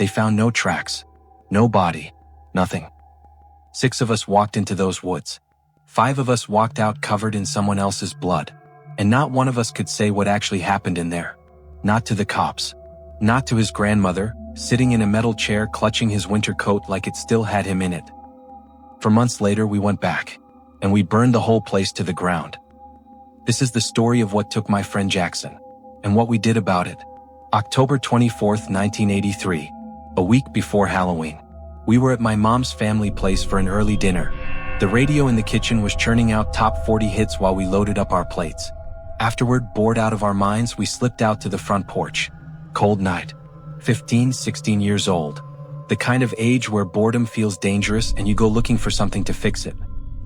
They found no tracks, no body, nothing. 6 of us walked into those woods. 5 of us walked out covered in someone else's blood. And not one of us could say what actually happened in there. Not to the cops. Not to his grandmother, sitting in a metal chair clutching his winter coat like it still had him in it. For months later we went back, and we burned the whole place to the ground. This is the story of what took my friend Jackson, and what we did about it. October 24th, 1983, a week before Halloween. We were at my mom's family place for an early dinner. The radio in the kitchen was churning out top 40 hits while we loaded up our plates. Afterward, bored out of our minds, we slipped out to the front porch. Cold night. 15, 16 years old. The kind of age where boredom feels dangerous and you go looking for something to fix it.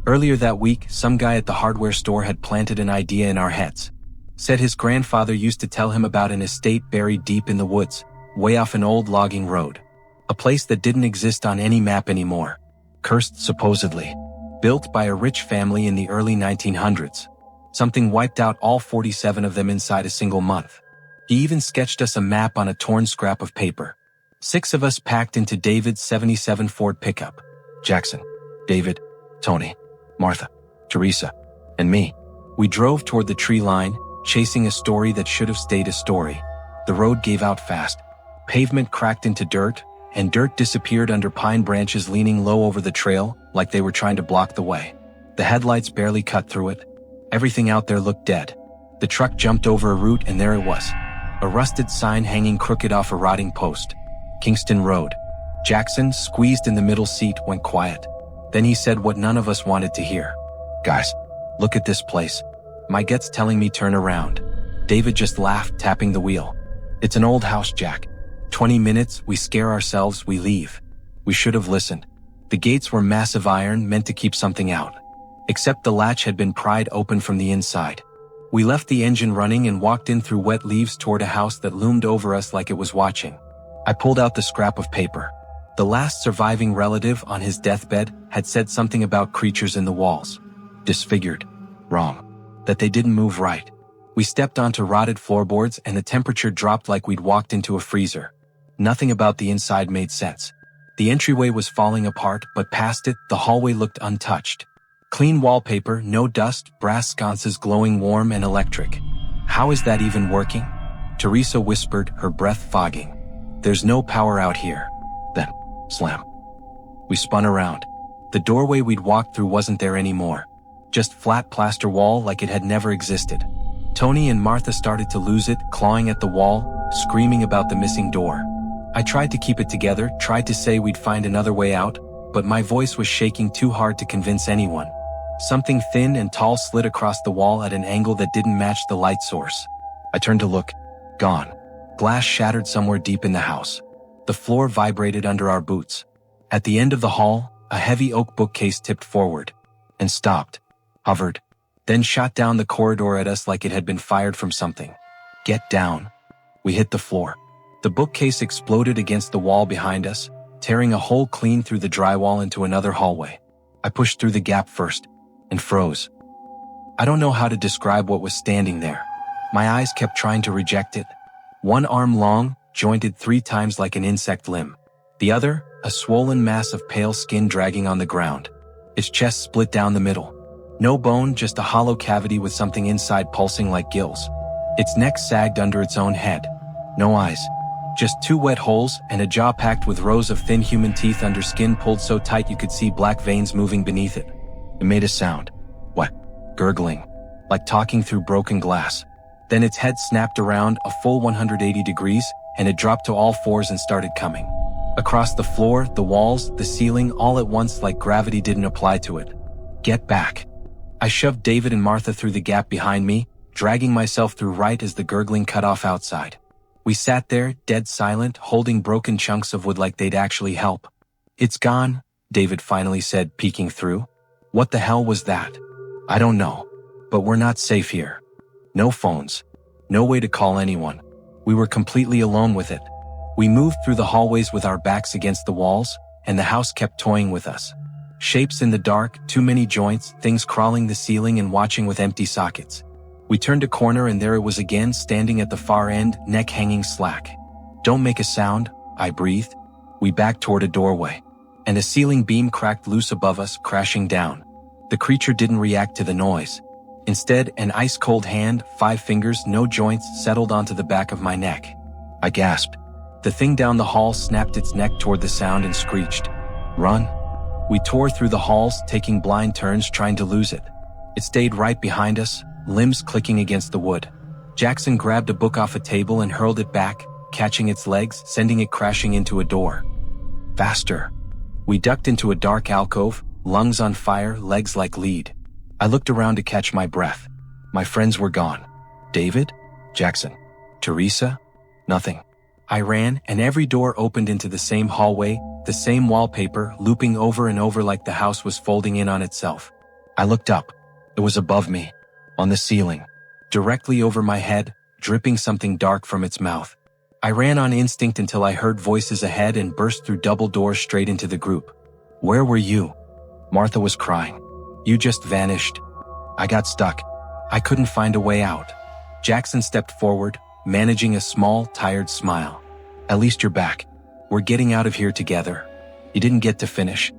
Earlier that week, some guy at the hardware store had planted an idea in our heads. Said his grandfather used to tell him about an estate buried deep in the woods, way off an old logging road. A place that didn't exist on any map anymore. Cursed supposedly. Built by a rich family in the early 1900s. Something wiped out all 47 of them inside a single month. He even sketched us a map on a torn scrap of paper. 6 of us packed into David's '77 Ford pickup. Jackson, David, Tony, Martha, Teresa, and me. We drove toward the tree line, chasing a story that should have stayed a story. The road gave out fast. Pavement cracked into dirt, and dirt disappeared under pine branches leaning low over the trail, like they were trying to block the way. The headlights barely cut through it. Everything out there looked dead. The truck jumped over a root and there it was. A rusted sign hanging crooked off a rotting post. Kingston Road. Jackson, squeezed in the middle seat, went quiet. Then he said what none of us wanted to hear. Guys, look at this place. My gut's telling me turn around. David just laughed, tapping the wheel. It's an old house, Jack. 20 minutes, we scare ourselves, we leave. We should have listened. The gates were massive iron, meant to keep something out. Except the latch had been pried open from the inside. We left the engine running and walked in through wet leaves toward a house that loomed over us like it was watching. I pulled out the scrap of paper. The last surviving relative on his deathbed had said something about creatures in the walls. Disfigured. Wrong. That they didn't move right. We stepped onto rotted floorboards and the temperature dropped like we'd walked into a freezer. Nothing about the inside made sense. The entryway was falling apart, but past it, the hallway looked untouched. Clean wallpaper, no dust, brass sconces glowing warm and electric. How is that even working? Teresa whispered, her breath fogging. There's no power out here. Then, slam. We spun around. The doorway we'd walked through wasn't there anymore. Just flat plaster wall like it had never existed. Tony and Martha started to lose it, clawing at the wall, screaming about the missing door. I tried to keep it together, tried to say we'd find another way out, but my voice was shaking too hard to convince anyone. Something thin and tall slid across the wall at an angle that didn't match the light source. I turned to look. Gone. Glass shattered somewhere deep in the house. The floor vibrated under our boots. At the end of the hall, a heavy oak bookcase tipped forward. And stopped. Hovered. Then shot down the corridor at us like it had been fired from something. Get down. We hit the floor. The bookcase exploded against the wall behind us, tearing a hole clean through the drywall into another hallway. I pushed through the gap first. And froze. I don't know how to describe what was standing there. My eyes kept trying to reject it. One arm long, jointed 3 times like an insect limb. The other, a swollen mass of pale skin dragging on the ground. Its chest split down the middle. No bone, just a hollow cavity with something inside pulsing like gills. Its neck sagged under its own head. No eyes. Just 2 wet holes and a jaw packed with rows of thin human teeth under skin pulled so tight you could see black veins moving beneath it. It made a sound. What? Gurgling. Like talking through broken glass. Then its head snapped around a full 180 degrees, and it dropped to all 4s and started coming. Across the floor, the walls, the ceiling, all at once like gravity didn't apply to it. Get back. I shoved David and Martha through the gap behind me, dragging myself through right as the gurgling cut off outside. We sat there, dead silent, holding broken chunks of wood like they'd actually help. It's gone, David finally said, peeking through. What the hell was that? I don't know. But we're not safe here. No phones. No way to call anyone. We were completely alone with it. We moved through the hallways with our backs against the walls, and the house kept toying with us. Shapes in the dark, too many joints, things crawling the ceiling and watching with empty sockets. We turned a corner and there it was again, standing at the far end, neck hanging slack. Don't make a sound, I breathed. We backed toward a doorway, and a ceiling beam cracked loose above us, crashing down. The creature didn't react to the noise. Instead, an ice-cold hand, 5 fingers, no joints, settled onto the back of my neck. I gasped. The thing down the hall snapped its neck toward the sound and screeched, "Run!" We tore through the halls, taking blind turns trying to lose it. It stayed right behind us, limbs clicking against the wood. Jackson grabbed a book off a table and hurled it back, catching its legs, sending it crashing into a door. Faster! We ducked into a dark alcove, lungs on fire, legs like lead. I looked around to catch my breath. My friends were gone. David? Jackson? Teresa? Nothing. I ran, and every door opened into the same hallway, the same wallpaper, looping over and over like the house was folding in on itself. I looked up. It was above me, on the ceiling, directly over my head, dripping something dark from its mouth. I ran on instinct until I heard voices ahead and burst through double doors straight into the group. "Where were you?" Martha was crying. "You just vanished." I got stuck. I couldn't find a way out. Jackson stepped forward, managing a small, tired smile. "At least you're back. We're getting out of here together." He didn't get to finish.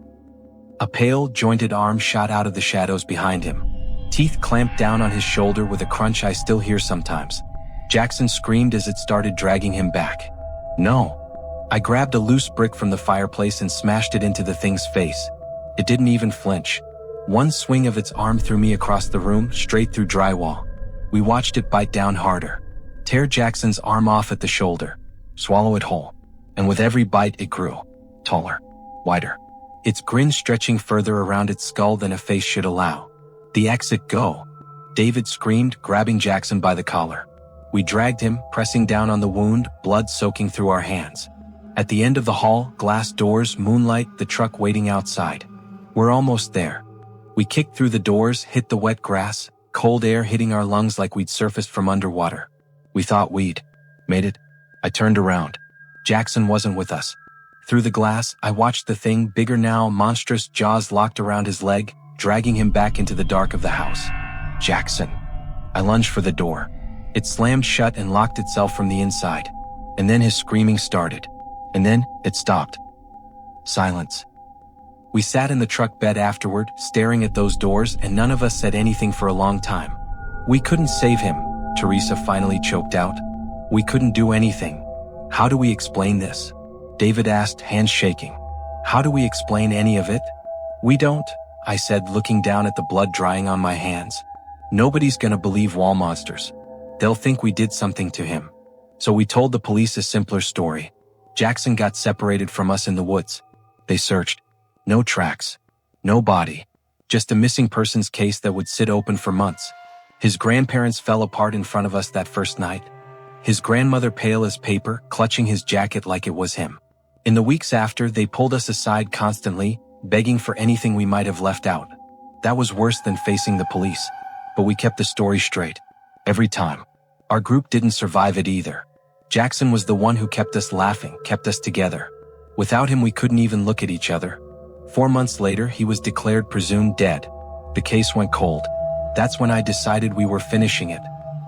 A pale, jointed arm shot out of the shadows behind him. Teeth clamped down on his shoulder with a crunch I still hear sometimes. Jackson screamed as it started dragging him back. "No!" I grabbed a loose brick from the fireplace and smashed it into the thing's face. It didn't even flinch. One swing of its arm threw me across the room, straight through drywall. We watched it bite down harder. Tear Jackson's arm off at the shoulder. Swallow it whole. And with every bite it grew. Taller. Wider. Its grin stretching further around its skull than a face should allow. "The exit, go!" David screamed, grabbing Jackson by the collar. We dragged him, pressing down on the wound, blood soaking through our hands. At the end of the hall, glass doors, moonlight, the truck waiting outside. We're almost there. We kicked through the doors, hit the wet grass, cold air hitting our lungs like we'd surfaced from underwater. We thought we'd made it. I turned around. Jackson wasn't with us. Through the glass, I watched the thing, bigger now, monstrous jaws locked around his leg, dragging him back into the dark of the house. Jackson. I lunged for the door. It slammed shut and locked itself from the inside. And then his screaming started. And then it stopped. Silence. We sat in the truck bed afterward, staring at those doors, and none of us said anything for a long time. "We couldn't save him," Teresa finally choked out. "We couldn't do anything. How do we explain this?" David asked, hands shaking. "How do we explain any of it?" "We don't," I said, looking down at the blood drying on my hands. "Nobody's gonna believe wall monsters. They'll think we did something to him." So we told the police a simpler story. Jackson got separated from us in the woods. They searched. No tracks. No body. Just a missing persons case that would sit open for months. His grandparents fell apart in front of us that first night. His grandmother pale as paper, clutching his jacket like it was him. In the weeks after, they pulled us aside constantly, begging for anything we might have left out. That was worse than facing the police. But we kept the story straight. Every time. Our group didn't survive it either. Jackson was the one who kept us laughing, kept us together. Without him, we couldn't even look at each other. 4 months later, he was declared presumed dead. The case went cold. That's when I decided we were finishing it.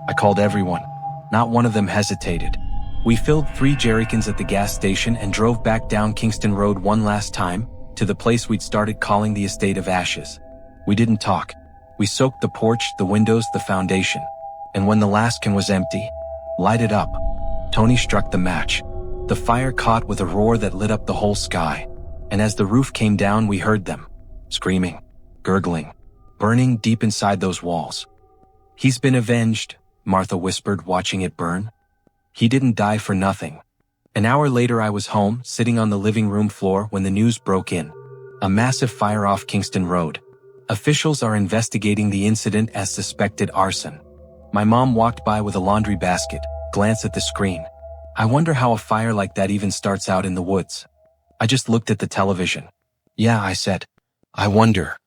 I called everyone. Not one of them hesitated. We filled 3 jerrycans at the gas station and drove back down Kingston Road one last time, to the place we'd started calling the Estate of Ashes. We didn't talk. We soaked the porch, the windows, the foundation. And when the last can was empty, lighted up, Tony struck the match. The fire caught with a roar that lit up the whole sky. And as the roof came down, we heard them. Screaming. Gurgling. Burning deep inside those walls. "He's been avenged," Martha whispered, watching it burn. "He didn't die for nothing." An hour later I was home, sitting on the living room floor when the news broke in. A massive fire off Kingston Road. Officials are investigating the incident as suspected arson. My mom walked by with a laundry basket, glanced at the screen. "I wonder how a fire like that even starts out in the woods." I just looked at the television. "Yeah," I said. "I wonder."